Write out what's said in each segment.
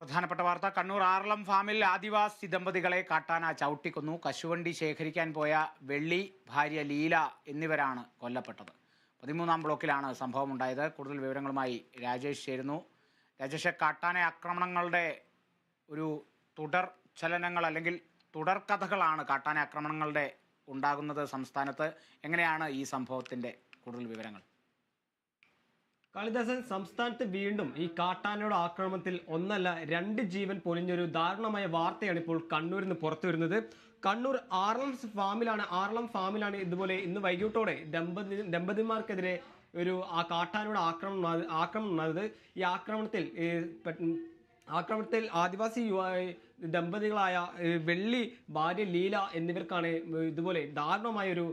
പ്രധാനപ്പെട്ട വാർത്ത കണ്ണൂർ ആറളം ഫാമിൽ ആദിവാസി ദമ്പതികളെ കാട്ടാന ചവിട്ടിക്കൊന്നു. കശുവണ്ടി ശേഖരിക്കാൻ പോയ വെള്ളി, ഭാര്യ ലീല എന്നിവരാണ് കൊല്ലപ്പെട്ടത്. 13-ാം ബ്ലോക്കിലാണ് സംഭവം ഉണ്ടായത്. കൂടുതൽ വിവരങ്ങളുമായി രാജേഷ് ചേരുന്നു. രാജേഷ്, കാട്ടാന ആക്രമണങ്ങളുടെ ഒരു തുടർ ചലനങ്ങൾ അല്ലെങ്കിൽ തുടർക്കഥകളാണ് കാട്ടാന ആക്രമണങ്ങളുടെ ഉണ്ടാകുന്നത് സംസ്ഥാനത്ത്. എങ്ങനെയാണ് ഈ സംഭവത്തിൻ്റെ കൂടുതൽ വിവരങ്ങൾ? കാളിദാസൻ, സംസ്ഥാനത്ത് വീണ്ടും ഈ കാട്ടാനയുടെ ആക്രമണത്തിൽ ഒന്നല്ല രണ്ട് ജീവൻ പൊലിഞ്ഞൊരു ദാരുണമായ വാർത്തയാണ് ഇപ്പോൾ കണ്ണൂരിൽ നിന്ന് പുറത്തു വരുന്നത്. കണ്ണൂർ ആറളം ഫാമിലാണ് ഇതുപോലെ ഇന്ന് വൈകിട്ടോടെ ദമ്പതിമാർക്കെതിരെ ഒരു കാട്ടാനയുടെ ആക്രമണം ഉണ്ടായത്. ഈ ആക്രമണത്തിൽ ആദിവാസി ദമ്പതികളായ വെള്ളി, ഭാര്യ ലീല എന്നിവർക്കാണ് ഇതുപോലെ ദാരുണമായൊരു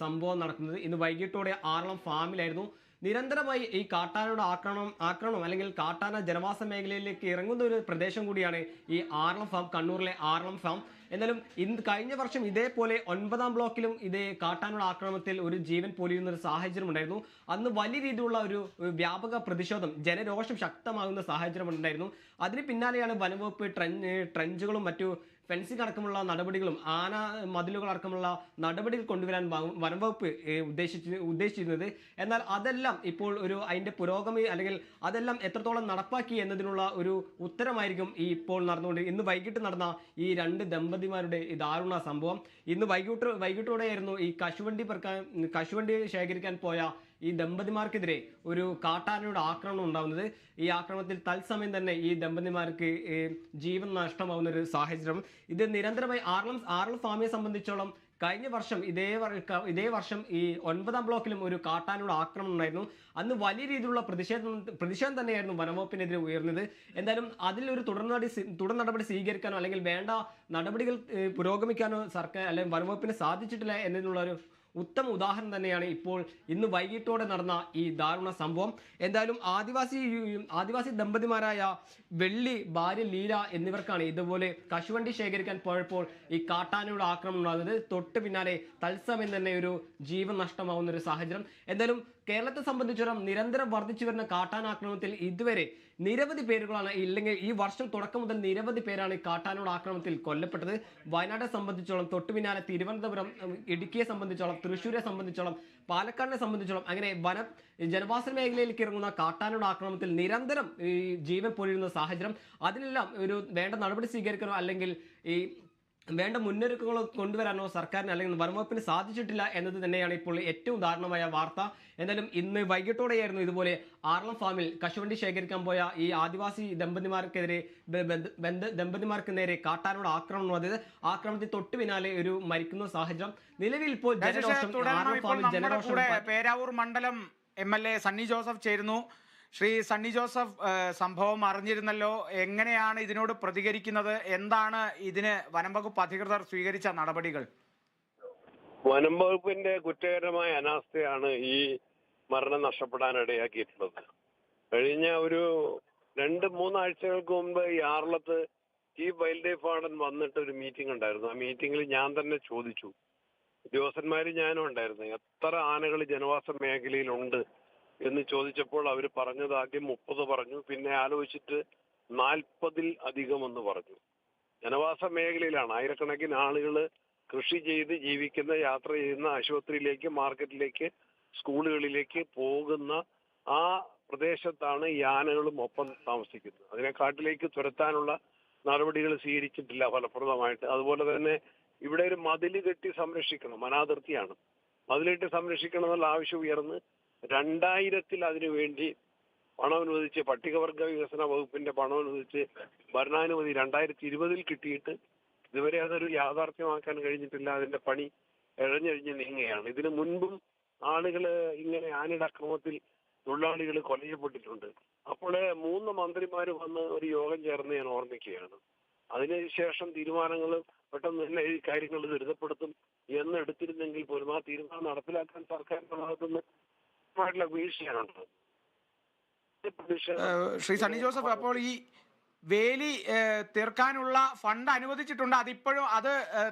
സംഭവം നടക്കുന്നത്. ഇന്ന് വൈകിട്ടോടെ ആറളം ഫാമിലായിരുന്നു. നിരന്തരമായി ഈ കാട്ടാനയുടെ ആക്രമണം അല്ലെങ്കിൽ കാട്ടാന ജനവാസ മേഖലയിലേക്ക് ഇറങ്ങുന്ന ഒരു പ്രദേശം കൂടിയാണ് ഈ ആറളം ഫാം, കണ്ണൂരിലെ ആറളം ഫാം. എന്നാലും കഴിഞ്ഞ വർഷം ഇതേപോലെ 9-ാം ബ്ലോക്കിലും ഇതേ കാട്ടാനയുടെ ആക്രമണത്തിൽ ഒരു ജീവൻ പൊലിയുന്ന ഒരു സാഹചര്യം ഉണ്ടായിരുന്നു. അന്ന് വലിയ രീതിയിലുള്ള ഒരു വ്യാപക പ്രതിഷേധം, ജനരോഷം ശക്തമാകുന്ന സാഹചര്യം ഉണ്ടായിരുന്നു. അതിന് പിന്നാലെയാണ് വനംവകുപ്പ് ട്രെഞ്ചുകളും മറ്റു ഫെൻസിംഗ് അടക്കമുള്ള നടപടികളും ആന മതിലുകൾ അടക്കമുള്ള നടപടികൾ കൊണ്ടുവരാൻ വനംവകുപ്പ് ഉദ്ദേശിച്ചിരുന്നത്. എന്നാൽ അതെല്ലാം ഇപ്പോൾ അതിന്റെ പുരോഗതി അല്ലെങ്കിൽ അതെല്ലാം എത്രത്തോളം നടപ്പാക്കി എന്നതിനുള്ള ഒരു ഉത്തരമായിരിക്കും ഈ ഇപ്പോൾ ഇന്ന് വൈകിട്ട് നടന്ന ഈ രണ്ട് ദമ്പതിമാരുടെ ഈ ദാരുണ സംഭവം. ഇന്ന് വൈകിട്ടോടെയായിരുന്നു ഈ കശുവണ്ടി ശേഖരിക്കാൻ പോയ ഈ ദമ്പതിമാർക്കെതിരെ ഒരു കാട്ടാനയുടെ ആക്രമണം ഉണ്ടാകുന്നത്. ഈ ആക്രമണത്തിൽ തത്സമയം തന്നെ ഈ ദമ്പതിമാർക്ക് ജീവൻ നഷ്ടമാവുന്ന ഒരു സാഹചര്യം. ഇത് നിരന്തരമായി ആറളം ഫാമിനെ സംബന്ധിച്ചോളം കഴിഞ്ഞ വർഷം ഇതേ വർഷം ഈ 9-ാം ബ്ലോക്കിലും ഒരു കാട്ടാനയുടെ ആക്രമണം ഉണ്ടായിരുന്നു. അന്ന് വലിയ രീതിയിലുള്ള പ്രതിഷേധം തന്നെയായിരുന്നു വനംവകുപ്പിനെതിരെ ഉയർന്നത്. എന്തായാലും അതിലൊരു തുടർ നടപടി സ്വീകരിക്കാനോ അല്ലെങ്കിൽ വേണ്ട നടപടികൾ പുരോഗമിക്കാനോ സർക്കാർ അല്ലെങ്കിൽ വനംവകുപ്പിന് സാധിച്ചിട്ടില്ല എന്നതിനുള്ള ഒരു ഉത്തമ ഉദാഹരണം തന്നെയാണ് ഇപ്പോൾ ഇന്ന് വൈകിട്ടോടെ നടന്ന ഈ ദാരുണ സംഭവം. എന്തായാലും ആദിവാസി ദമ്പതിമാരായ വെള്ളി, ഭാര്യ ലീല എന്നിവർക്കാണ് ഇതുപോലെ കശുവണ്ടി ശേഖരിക്കാൻ പോയപ്പോൾ ഈ കാട്ടാനയുടെ ആക്രമണം ഉണ്ടാകുന്നത്. തൊട്ട് പിന്നാലെ തത്സമയം തന്നെ ഒരു ജീവൻ നഷ്ടമാവുന്ന ഒരു സാഹചര്യം. എന്തായാലും കേരളത്തെ സംബന്ധിച്ചിടത്തോളം നിരന്തരം വർദ്ധിച്ചു വരുന്ന കാട്ടാനാക്രമണത്തിൽ ഇതുവരെ നിരവധി പേരുകളാണ്, ഇല്ലെങ്കിൽ ഈ വർഷം തുടക്കം മുതൽ നിരവധി പേരാണ് ഈ കാട്ടാനയുടെ ആക്രമണത്തിൽ കൊല്ലപ്പെട്ടത്. വയനാട്ടെ സംബന്ധിച്ചോളം, തൊട്ടു പിന്നാലെ തിരുവനന്തപുരം, ഇടുക്കിയെ സംബന്ധിച്ചോളം, തൃശ്ശൂരെ സംബന്ധിച്ചോളം, പാലക്കാടിനെ സംബന്ധിച്ചോളം അങ്ങനെ ജനവാസ മേഖലയിലേക്ക് ഇറങ്ങുന്ന കാട്ടാനയുടെ ആക്രമണത്തിൽ നിരന്തരം ഈ ജീവൻ പൊലിയുന്ന സാഹചര്യം. അതിനെല്ലാം വേണ്ട നടപടി സ്വീകരിക്കണോ അല്ലെങ്കിൽ ഈ വേണ്ട മുന്നൊരുക്കങ്ങൾ കൊണ്ടുവരാനോ സർക്കാരിന് അല്ലെങ്കിൽ വനംവകുപ്പിന് സാധിച്ചിട്ടില്ല എന്നത് തന്നെയാണ് ഇപ്പോൾ ഏറ്റവും ദാരുണമായ വാർത്ത. എന്തായാലും ഇന്ന് വൈകിട്ടോടെയായിരുന്നു ഇതുപോലെ ആറളം ഫാമിൽ കശുവണ്ടി ശേഖരിക്കാൻ പോയ ഈ ആദിവാസി ദമ്പതിമാർക്ക് നേരെ കാട്ടാനോട് ആക്രമണം നടന്നത്. ആക്രമണത്തിൽ തൊട്ടു പിന്നാലെ ഒരു മരിക്കുന്ന സാഹചര്യം. നിലവിൽ ഇപ്പോൾ പേരാവൂർ മണ്ഡലം MLA സണ്ണി ജോസഫ് ചേരുന്നു. ശ്രീ സണ്ണി ജോസഫ്, സംഭവം അറിഞ്ഞിരുന്നല്ലോ, എങ്ങനെയാണ് ഇതിനോട് പ്രതികരിക്കുന്നത്? എന്താണ് ഇതിന് വനംവകുപ്പ് അധികൃതർ സ്വീകരിച്ച നടപടികൾ? വനംവകുപ്പിന്റെ കുറ്റകരമായ അനാസ്ഥയാണ് ഈ മരണം നഷ്ടപ്പെടാൻ ഇടയാക്കിയിട്ടുള്ളത്. കഴിഞ്ഞ ഒരു 2-3 ആഴ്ചകൾക്ക് മുമ്പ് ഈ ആറളത്ത് ചീഫ് വൈൽഡ് ലൈഫ് വാർഡൻ വന്നിട്ട് ഒരു മീറ്റിംഗ് ഉണ്ടായിരുന്നു. ആ മീറ്റിംഗിൽ ഞാൻ തന്നെ ചോദിച്ചു, ഉദ്യോഗസ്ഥന്മാര് ഞാനും ഉണ്ടായിരുന്നു, എത്ര ആനകൾ ജനവാസ മേഖലയിലുണ്ട് എന്ന് ചോദിച്ചപ്പോൾ അവർ പറഞ്ഞത് ആദ്യം 30 പറഞ്ഞു, പിന്നെ ആലോചിച്ചിട്ട് 40-ൽ അധികം എന്ന് പറഞ്ഞു. ജനവാസ മേഖലയിലാണ് ആയിരക്കണക്കിന് ആളുകൾ കൃഷി ചെയ്ത് ജീവിക്കുന്ന, യാത്ര ചെയ്യുന്ന, ആശുപത്രിയിലേക്ക്, മാർക്കറ്റിലേക്ക്, സ്കൂളുകളിലേക്ക് പോകുന്ന ആ പ്രദേശത്താണ് ഈ ആനകളും ഒപ്പം താമസിക്കുന്നത്. അതിനെ കാട്ടിലേക്ക് തുരത്താനുള്ള നടപടികൾ സ്വീകരിച്ചിട്ടില്ല ഫലപ്രദമായിട്ട്. അതുപോലെ തന്നെ ഇവിടെ ഒരു മതില് കെട്ടി സംരക്ഷിക്കണം, വനാതിർത്തിയാണ്, മതിലിട്ട് സംരക്ഷിക്കണം എന്നുള്ള ആവശ്യം ഉയർന്ന് 2000-ൽ അതിനുവേണ്ടി പണം അനുവദിച്ച്, പട്ടികവർഗ വികസന വകുപ്പിന്റെ പണം അനുവദിച്ച് ഭരണാനുമതി 2020-ൽ കിട്ടിയിട്ട് ഇതുവരെ അതൊരു യാഥാർത്ഥ്യമാക്കാൻ കഴിഞ്ഞിട്ടില്ല. അതിന്റെ പണി എഴഞ്ഞെഴിഞ്ഞ് നീങ്ങുകയാണ്. ഇതിനു മുൻപും ആളുകൾ ഇങ്ങനെ ആനയുടെ അക്രമത്തിൽ തൊഴിലാളികൾ കൊല്ലപ്പെട്ടിട്ടുണ്ട്. അപ്പോൾ 3 മന്ത്രിമാർ വന്ന് ഒരു യോഗം ചേർന്ന് ഞാൻ ഓർമ്മിക്കുകയാണ്. അതിനുശേഷം തീരുമാനങ്ങൾ പെട്ടെന്ന് തന്നെ ഈ കാര്യങ്ങൾ ത്വരിതപ്പെടുത്തും എന്ന് എടുത്തിരുന്നെങ്കിൽ പോലും ആ തീരുമാനം നടപ്പിലാക്കാൻ സർക്കാരിന്റെ ഭാഗത്തുനിന്ന് വീഴ്ചയാണ്. ശ്രീ സണ്ണി ജോസഫ്, അപ്പോൾ ഈ വേലി തീർക്കാനുള്ള ഫണ്ട് അനുവദിച്ചിട്ടുണ്ട്, അതിപ്പോഴും അത്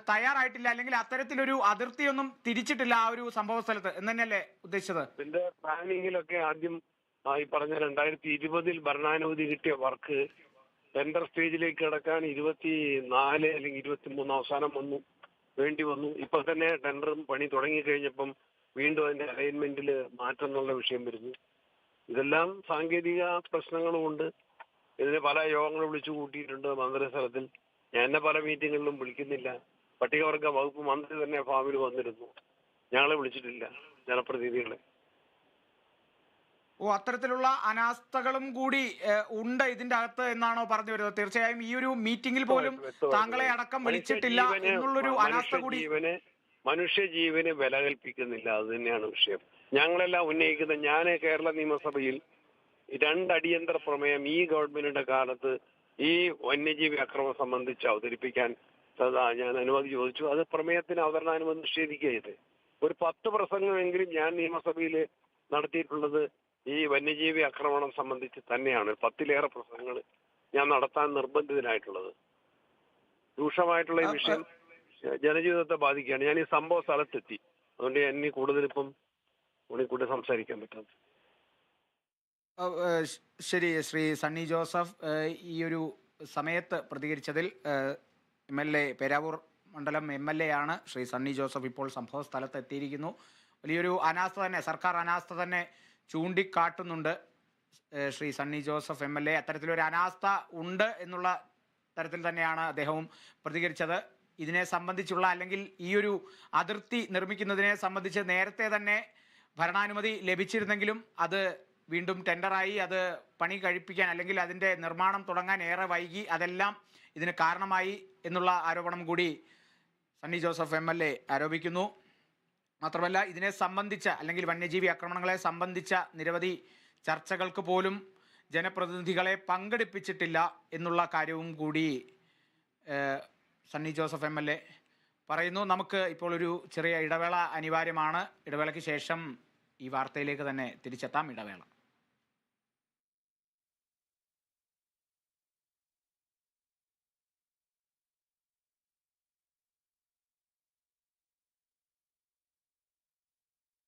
തയ്യാറായിട്ടില്ല, അല്ലെങ്കിൽ അത്തരത്തിലൊരു അതിർത്തിയൊന്നും തിരിച്ചിട്ടില്ല ആ ഒരു സംഭവ സ്ഥലത്ത് എന്ന് തന്നെയല്ലേ ഉദ്ദേശിച്ചത്? ഇതിന്റെ പ്ലാനിങ്ങിലൊക്കെ ആദ്യം ഈ പറഞ്ഞ 2020-ൽ ഭരണാനുമതി കിട്ടിയ വർക്ക് ടെൻഡർ സ്റ്റേജിലേക്ക് കിടക്കാൻ 24 അല്ലെങ്കിൽ 23 അവസാനം വേണ്ടി വന്നു. ഇപ്പൊ തന്നെ ടെൻഡറും പണി തുടങ്ങിക്കഴിഞ്ഞപ്പം വീണ്ടും അതിന്റെ അലൈൻമെന്റിൽ മാറ്റം എന്നുള്ള വിഷയം വരുന്നു. ഇതെല്ലാം സാങ്കേതിക പ്രശ്നങ്ങളുമുണ്ട്. ഇതിന് പല യോഗങ്ങൾ വിളിച്ചു കൂട്ടിയിട്ടുണ്ട് മന്ത്രിസ്ഥലത്തിൽ. ഞാൻ എന്നെ പല മീറ്റിങ്ങുകളിലും വിളിക്കുന്നില്ല. പട്ടികവർഗ വകുപ്പ് മന്ത്രി തന്നെ ഫാമിൽ വന്നിരുന്നു, ഞങ്ങളെ വിളിച്ചിട്ടില്ല, ജനപ്രതിനിധികളെ. ഓ, അത്തരത്തിലുള്ള അനാസ്ഥകളും കൂടി ഉണ്ട് ഇതിന്റെ അകത്ത് എന്നാണോ പറഞ്ഞു വരുന്നത്? തീർച്ചയായും ഈ ഒരു മീറ്റിംഗിൽ പോലും താങ്കളെ അടക്കം വിളിച്ചിട്ടില്ല എന്നുള്ളൊരു അനാസ്ഥ കൂടി. മനുഷ്യജീവന് വില കൽപ്പിക്കുന്നില്ല, അത് തന്നെയാണ് വിഷയം. ഞങ്ങളെല്ലാം ഉന്നയിക്കുന്ന, ഞാൻ കേരള നിയമസഭയിൽ 2 അടിയന്തര പ്രമേയം ഈ ഗവൺമെന്റിന്റെ കാലത്ത് ഈ വന്യജീവി അക്രമം സംബന്ധിച്ച് അവതരിപ്പിക്കാൻ ഞാൻ അനുമതി ചോദിച്ചു. അത് പ്രമേയത്തിന് അവതരണാനുമതി നിഷേധിക്കുകയത്. ഒരു 10 പ്രസംഗമെങ്കിലും ഞാൻ നിയമസഭയിൽ നടത്തിയിട്ടുള്ളത് ഈ വന്യജീവി ആക്രമണം സംബന്ധിച്ച് തന്നെയാണ്. 10ലേറെ പ്രസംഗങ്ങൾ ഞാൻ നടത്താൻ നിർബന്ധിതനായിട്ടുള്ളത്. രൂക്ഷമായിട്ടുള്ള ഈ വിഷയം ജനജീവിതത്തെ ബാധിക്കുകയാണ്. ഞാൻ ഈ സംഭവ സ്ഥലത്തെത്തി, അതുകൊണ്ട് എന്നെ കൂടുതലിപ്പം കൂടി സംസാരിക്കാൻ പറ്റാത്ത. ശരി, ശ്രീ സണ്ണി ജോസഫ്, ഈ ഒരു സമയത്ത് പ്രതികരിച്ചതിൽ MLA, പേരാവൂർ മണ്ഡലം MLA ആണ് ശ്രീ സണ്ണി ജോസഫ്. ഇപ്പോൾ സംഭവ സ്ഥലത്ത് എത്തിയിരിക്കുന്നു. വലിയൊരു അനാസ്ഥ തന്നെ, സർക്കാർ അനാസ്ഥ തന്നെ ചൂണ്ടിക്കാട്ടുന്നുണ്ട് ശ്രീ സണ്ണി ജോസഫ് MLA. അത്തരത്തിലൊരു അനാസ്ഥ ഉണ്ട് എന്നുള്ള തരത്തിൽ തന്നെയാണ് അദ്ദേഹവും പ്രതികരിച്ചത്. ഇതിനെ സംബന്ധിച്ചുള്ള, അല്ലെങ്കിൽ ഈ ഒരു അതിർത്തി നിർമ്മിക്കുന്നതിനെ സംബന്ധിച്ച് നേരത്തെ തന്നെ ഭരണാനുമതി ലഭിച്ചിരുന്നെങ്കിലും അത് വീണ്ടും ടെൻഡറായി, അത് പണി കഴിപ്പിക്കാൻ അല്ലെങ്കിൽ അതിൻ്റെ നിർമ്മാണം തുടങ്ങാൻ ഏറെ വൈകി. അതെല്ലാം ഇതിന് കാരണമായി എന്നുള്ള ആരോപണം കൂടി സണ്ണി ജോസഫ് MLA ആരോപിക്കുന്നു. മാത്രമല്ല, ഇതിനെ സംബന്ധിച്ച അല്ലെങ്കിൽ വന്യജീവി ആക്രമണങ്ങളെ സംബന്ധിച്ച നിരവധി ചർച്ചകൾക്ക് പോലും ജനപ്രതിനിധികളെ പങ്കെടുപ്പിച്ചിട്ടില്ല എന്നുള്ള കാര്യവും കൂടി സണ്ണി ജോസഫ് MLA പറയുന്നു. നമുക്ക് ഇപ്പോൾ ഒരു ചെറിയ ഇടവേള അനിവാര്യമാണ്. ഇടവേളയ്ക്ക് ശേഷം ഈ വാർത്തയിലേക്ക് തന്നെ തിരിച്ചെത്താം. ഇടവേള.